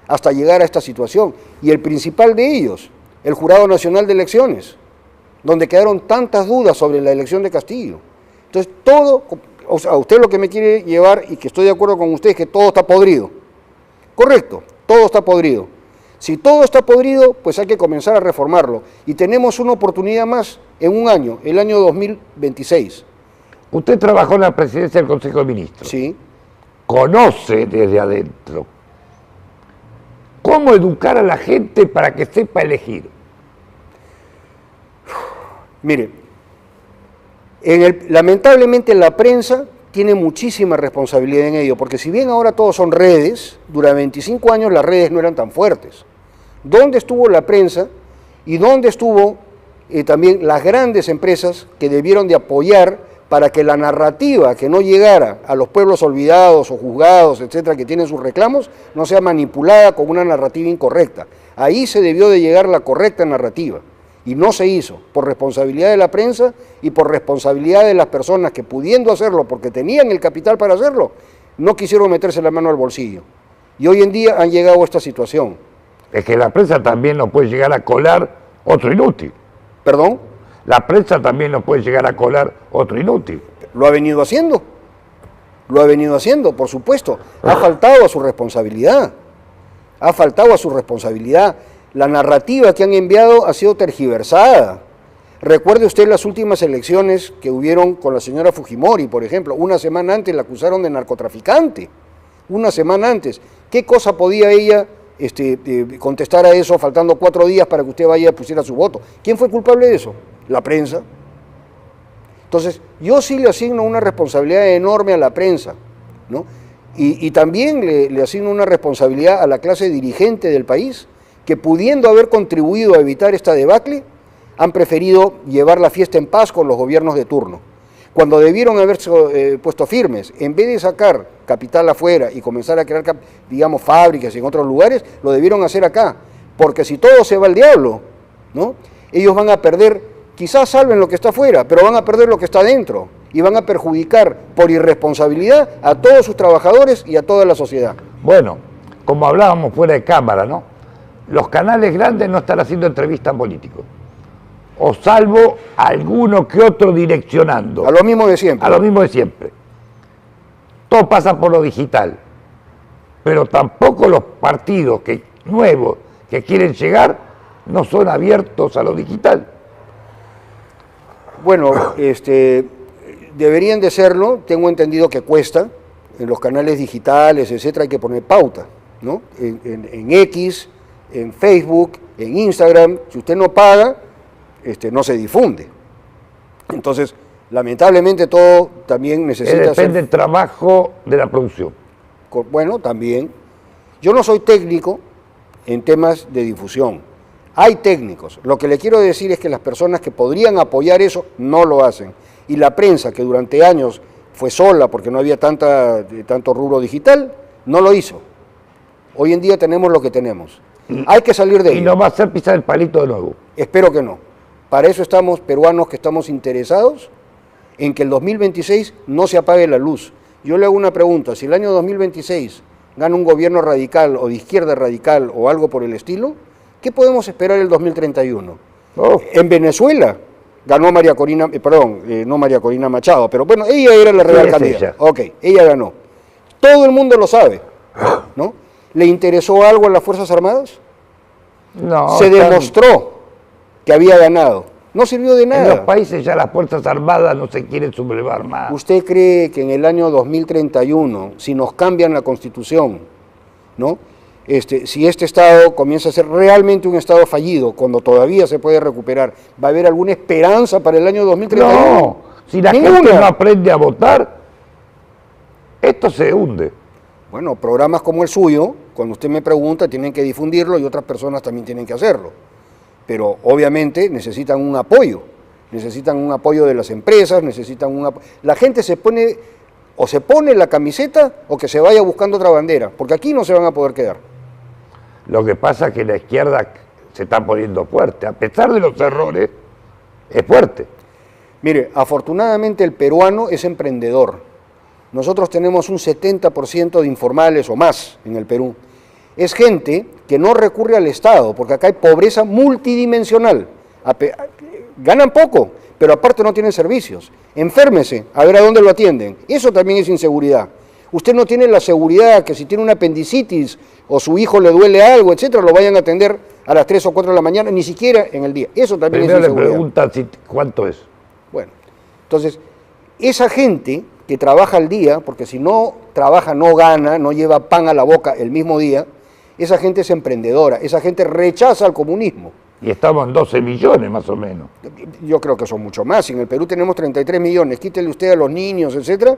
hasta llegar a esta situación. Y el principal de ellos, el Jurado Nacional de Elecciones, donde quedaron tantas dudas sobre la elección de Castillo. Entonces, todo, o sea, usted lo que me quiere llevar, y que estoy de acuerdo con usted, es que todo está podrido. Correcto, todo está podrido. Si todo está podrido, pues hay que comenzar a reformarlo. Y tenemos una oportunidad más en un año, el año 2026. Usted trabajó en la presidencia del Consejo de Ministros. Sí. Conoce desde adentro cómo educar a la gente para que sepa elegir. Mire, lamentablemente la prensa tiene muchísima responsabilidad en ello, porque si bien ahora todos son redes, durante 25 años las redes no eran tan fuertes. ¿Dónde estuvo la prensa y dónde estuvo también las grandes empresas que debieron de apoyar para que la narrativa que no llegara a los pueblos olvidados o juzgados, etcétera, que tienen sus reclamos, no sea manipulada con una narrativa incorrecta? Ahí se debió de llegar la correcta narrativa. Y no se hizo, por responsabilidad de la prensa y por responsabilidad de las personas que, pudiendo hacerlo porque tenían el capital para hacerlo, no quisieron meterse la mano al bolsillo. Y hoy en día han llegado a esta situación. Es que la prensa también no puede llegar a colar otro inútil. ¿Perdón? La prensa también no puede llegar a colar otro inútil. Lo ha venido haciendo. Lo ha venido haciendo, por supuesto. Ha faltado a su responsabilidad. Ha faltado a su responsabilidad. La narrativa que han enviado ha sido tergiversada. Recuerde usted las últimas elecciones que hubieron con la señora Fujimori, por ejemplo. Una semana antes la acusaron de narcotraficante. Una semana antes. ¿Qué cosa podía ella contestar a eso faltando 4 días para que usted vaya y pusiera su voto? ¿Quién fue culpable de eso? La prensa. Entonces, yo sí le asigno una responsabilidad enorme a la prensa, ¿no? Y también le asigno una responsabilidad a la clase dirigente del país, que pudiendo haber contribuido a evitar esta debacle, han preferido llevar la fiesta en paz con los gobiernos de turno. Cuando debieron haberse puesto firmes, en vez de sacar capital afuera y comenzar a crear, digamos, fábricas en otros lugares, lo debieron hacer acá. Porque si todo se va al diablo, ¿no? Ellos van a perder, quizás salven lo que está afuera, pero van a perder lo que está dentro y van a perjudicar por irresponsabilidad a todos sus trabajadores y a toda la sociedad. Bueno, como hablábamos fuera de cámara, ¿no? Los canales grandes no están haciendo entrevistas políticos, o salvo alguno que otro direccionando. A lo mismo de siempre. A lo mismo de siempre. Todo pasa por lo digital, pero tampoco los partidos nuevos que quieren llegar no son abiertos a lo digital. Bueno, deberían de serlo. Tengo entendido que cuesta. En los canales digitales, etcétera, hay que poner pauta, ¿no? En X, en Facebook, en Instagram. Si usted no paga, no se difunde. Entonces, lamentablemente todo también necesita depende del trabajo de la producción. Bueno, también. Yo no soy técnico en temas de difusión. Hay técnicos. Lo que le quiero decir es que las personas que podrían apoyar eso no lo hacen. Y la prensa, que durante años fue sola porque no había tanto rubro digital, no lo hizo. Hoy en día tenemos lo que tenemos. Hay que salir de ello. Y no va a ser pisar el palito de nuevo. Espero que no. Para eso estamos peruanos que estamos interesados en que el 2026 no se apague la luz. Yo le hago una pregunta, si el año 2026 gana un gobierno radical o de izquierda radical o algo por el estilo, ¿qué podemos esperar el 2031? Oh. En Venezuela ganó María Corina, no María Corina Machado, pero bueno, ella era la real candidata. Ok, ella ganó. Todo el mundo lo sabe, ¿no? ¿Le interesó algo a las Fuerzas Armadas? No. Se demostró que había ganado. No sirvió de nada. En los países ya las Fuerzas Armadas no se quieren sublevar más. ¿Usted cree que en el año 2031, si nos cambian la Constitución, ¿no? Si este Estado comienza a ser realmente un Estado fallido, cuando todavía se puede recuperar, ¿va a haber alguna esperanza para el año 2031? No, si la gente no aprende a votar, esto se hunde. Bueno, programas como el suyo, cuando usted me pregunta, tienen que difundirlo y otras personas también tienen que hacerlo. Pero obviamente necesitan un apoyo de las empresas, la gente se pone la camiseta o que se vaya buscando otra bandera, porque aquí no se van a poder quedar. Lo que pasa es que la izquierda se está poniendo fuerte. A pesar de los errores, es fuerte. Mire, afortunadamente el peruano es emprendedor. Nosotros tenemos un 70% de informales o más en el Perú. Es gente que no recurre al Estado, porque acá hay pobreza multidimensional. Ganan poco, pero aparte no tienen servicios. Enférmese, a ver a dónde lo atienden. Eso también es inseguridad. Usted no tiene la seguridad que si tiene una apendicitis o su hijo le duele algo, etcétera, lo vayan a atender a las 3 o 4 de la mañana, ni siquiera en el día. Eso también Primero es inseguridad. le preguntan cuánto es. Bueno, entonces, esa gente que trabaja al día, porque si no trabaja no gana, no lleva pan a la boca el mismo día, esa gente es emprendedora, esa gente rechaza al comunismo. Y estamos en 12 millones más o menos. Yo creo que son mucho más. Si en el Perú tenemos 33 millones, quítele usted a los niños, etcétera,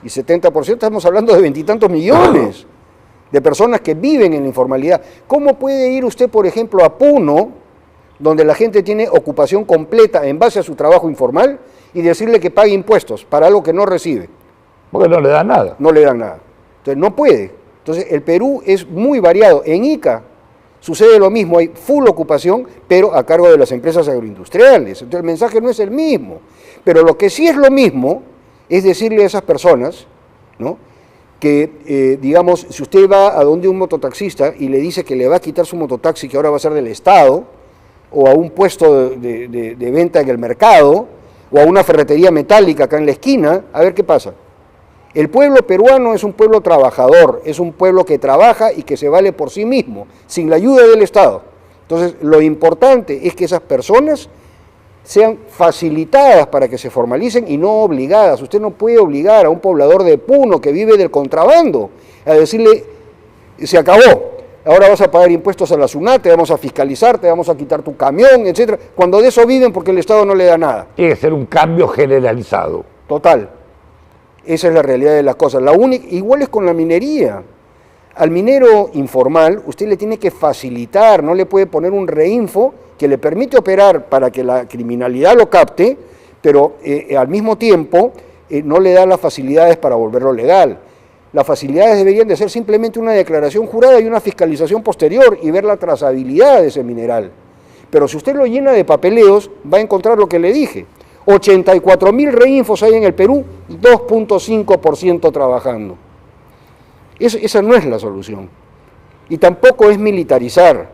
y 70%, estamos hablando de 20 y tantos millones de personas que viven en la informalidad. ¿Cómo puede ir usted, por ejemplo, a Puno, donde la gente tiene ocupación completa en base a su trabajo informal, y decirle que pague impuestos para algo que no recibe? Porque no le dan nada. No le dan nada. Entonces no puede. Entonces el Perú es muy variado. En Ica sucede lo mismo, hay full ocupación, pero a cargo de las empresas agroindustriales. Entonces el mensaje no es el mismo. Pero lo que sí es lo mismo es decirle a esas personas, ¿no?, que, digamos, si usted va a donde un mototaxista y le dice que le va a quitar su mototaxi, que ahora va a ser del Estado, o a un puesto de venta en el mercado, o a una ferretería metálica acá en la esquina, a ver qué pasa. El pueblo peruano es un pueblo trabajador, es un pueblo que trabaja y que se vale por sí mismo, sin la ayuda del Estado. Entonces, lo importante es que esas personas sean facilitadas para que se formalicen y no obligadas. Usted no puede obligar a un poblador de Puno que vive del contrabando a decirle, se acabó, ahora vas a pagar impuestos a la SUNAT, te vamos a fiscalizar, te vamos a quitar tu camión, etcétera, cuando de eso viven porque el Estado no le da nada. Tiene que ser un cambio generalizado. Total. Esa es la realidad de las cosas. Igual es con la minería. Al minero informal usted le tiene que facilitar, no le puede poner un reinfo que le permite operar para que la criminalidad lo capte, pero al mismo tiempo no le da las facilidades para volverlo legal. Las facilidades deberían de ser simplemente una declaración jurada y una fiscalización posterior y ver la trazabilidad de ese mineral. Pero si usted lo llena de papeleos, va a encontrar lo que le dije. 84.000 reinfos hay en el Perú, 2.5% trabajando. Esa no es la solución. Y tampoco es militarizar,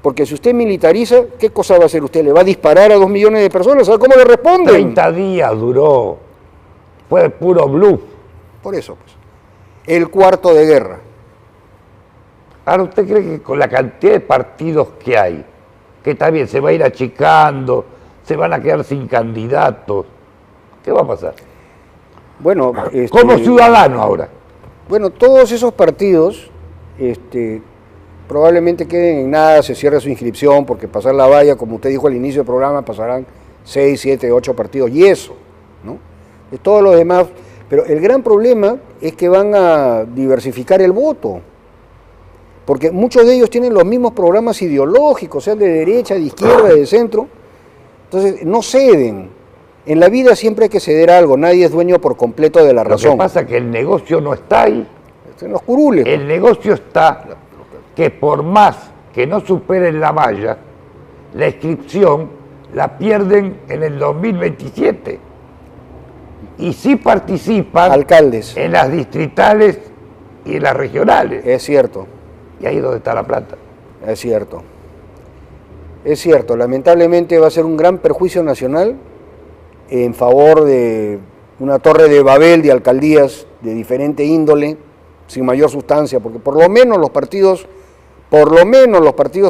porque si usted militariza, ¿qué cosa va a hacer usted? ¿Le va a disparar a 2 millones de personas? ¿Sabe cómo le responden? 30 días duró, fue puro bluff. Por eso, pues, el cuarto de guerra. Ahora, ¿usted cree que con la cantidad de partidos que hay, que también se va a ir achicando, se van a quedar sin candidatos, qué va a pasar? Bueno, Como ciudadano ahora. Bueno, todos esos partidos probablemente queden en nada, se cierre su inscripción, porque pasar la valla, como usted dijo al inicio del programa, pasarán 6, 7, 8 partidos, y eso, ¿no? De todos los demás. Pero el gran problema es que van a diversificar el voto, porque muchos de ellos tienen los mismos programas ideológicos, sean de derecha, de izquierda, de centro, entonces no ceden. En la vida siempre hay que ceder algo, nadie es dueño por completo de la razón. Lo que pasa es que el negocio no está ahí. En los curules. El negocio está que por más que no superen la valla, la inscripción la pierden en el 2027. Y sí participan Alcaldes. en las distritales y en las regionales. Es cierto, Y ahí es donde está la plata. es cierto. Es cierto, lamentablemente va a ser un gran perjuicio nacional en favor de una torre de Babel de alcaldías de diferente índole, sin mayor sustancia, porque por lo menos los partidos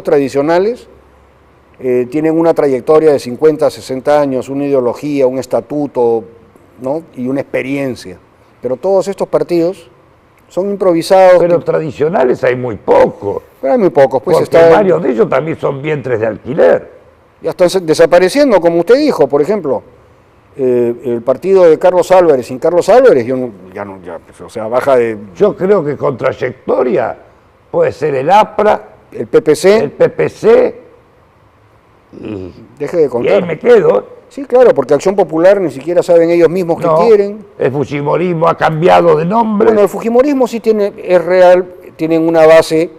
tradicionales tienen una trayectoria de 50, 60 años, una ideología, un estatuto, ¿no?, y una experiencia. Pero todos estos partidos son improvisados. Pero tradicionales hay muy pocos. Pero hay muy pocos, pues Porque varios de ellos también son vientres de alquiler. ya están desapareciendo, como usted dijo, por ejemplo. El partido de Carlos Álvarez, sin Carlos Álvarez, o sea, baja de... Yo creo que con trayectoria puede ser el APRA, El PPC, el PPC, y deje de ahí contar. me quedo. Sí, claro, porque Acción Popular ni siquiera saben ellos mismos qué No, quieren. el fujimorismo ha cambiado de nombre. Bueno, el fujimorismo sí es real, tienen una base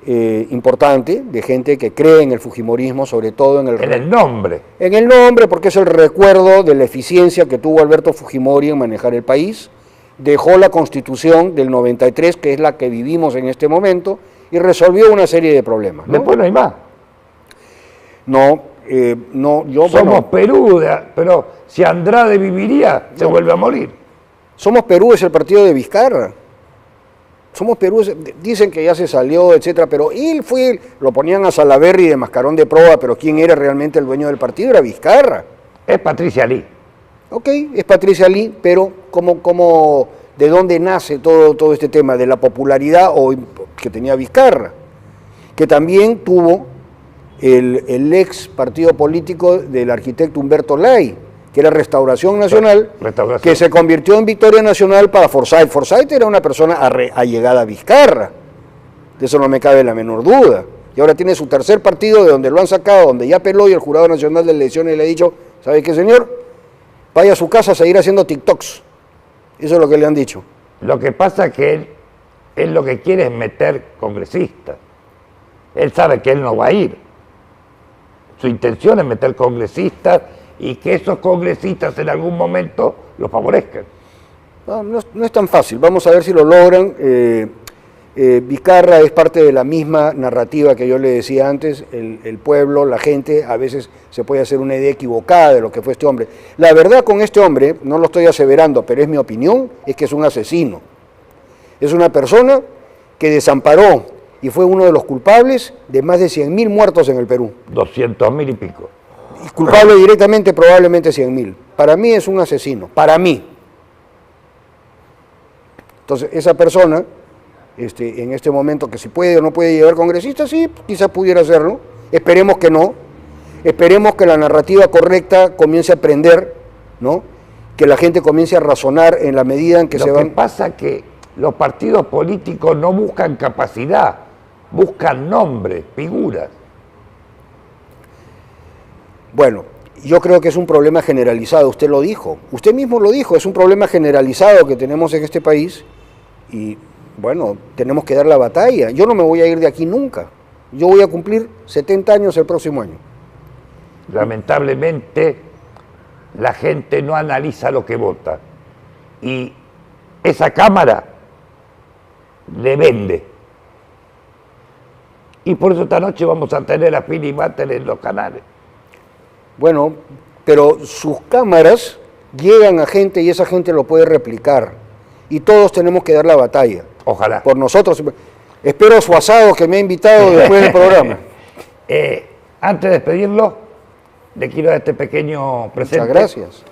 importante de gente que cree en el fujimorismo, sobre todo en el nombre. En el nombre, porque es el recuerdo de la eficiencia que tuvo Alberto Fujimori en manejar el país. Dejó la Constitución del 93, que es la que vivimos en este momento, y resolvió una serie de problemas, ¿no? Después no hay más. Somos Perú, pero si Andrade viviría, se vuelve a morir. Somos Perú es el partido de Vizcarra. Somos Perú, dicen que ya se salió, etcétera, pero él fue, lo ponían a Salaverry de mascarón de proa, pero ¿quién era realmente el dueño del partido? Era Vizcarra. Es Patricia Lee. Ok, es Patricia Lee, pero ¿de dónde nace todo este tema? De la popularidad que tenía Vizcarra, que también tuvo el ex partido político del arquitecto Humberto Lay, que era Restauración Nacional, que se convirtió en Victoria Nacional para Forsyth. Forsyth era una persona allegada a Vizcarra, de eso no me cabe la menor duda. Y ahora tiene su tercer partido, de donde lo han sacado, donde ya peló, y el Jurado Nacional de Elecciones le ha dicho, ¿sabe qué, señor? Vaya a su casa a seguir haciendo TikToks. Eso es lo que le han dicho. Lo que pasa es que él lo que quiere es meter congresistas. Él sabe que él no va a ir. Su intención es meter congresistas y que esos congresistas en algún momento lo favorezcan. No es tan fácil, vamos a ver si lo logran. Vizcarra es parte de la misma narrativa que yo le decía antes, el pueblo, la gente, a veces se puede hacer una idea equivocada de lo que fue este hombre. La verdad con este hombre, no lo estoy aseverando, pero es mi opinión, es que es un asesino. Es una persona que desamparó y fue uno de los culpables de más de 100.000 muertos en el Perú. 200.000 y pico. Y culpable directamente, probablemente 100.000. Para mí es un asesino, para mí. Entonces, esa persona, en este momento, que si puede o no puede llegar congresista, sí, quizás pudiera hacerlo. Esperemos que no. Esperemos que la narrativa correcta comience a aprender, ¿no? Que la gente comience a razonar en la medida en que se van... Lo que pasa es que los partidos políticos no buscan capacidad, buscan nombres, figuras. Bueno, yo creo que es un problema generalizado, usted lo dijo, usted mismo lo dijo, es un problema generalizado que tenemos en este país y, bueno, tenemos que dar la batalla. Yo no me voy a ir de aquí nunca, yo voy a cumplir 70 años el próximo año. Lamentablemente, la gente no analiza lo que vota y esa Cámara le vende. Y por eso esta noche vamos a tener a Philly Butler en los canales. Bueno, pero sus cámaras llegan a gente y esa gente lo puede replicar. Y todos tenemos que dar la batalla. Ojalá. Por nosotros. Espero su asado que me ha invitado después del programa. Antes de despedirlo, le quiero dar este pequeño presente. Muchas gracias.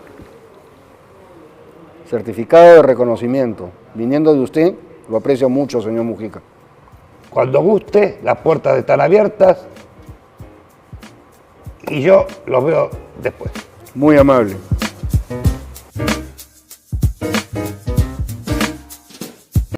Certificado de reconocimiento. Viniendo de usted, lo aprecio mucho, señor Mujica. Cuando guste, las puertas están abiertas. Y yo los veo después. Muy amable.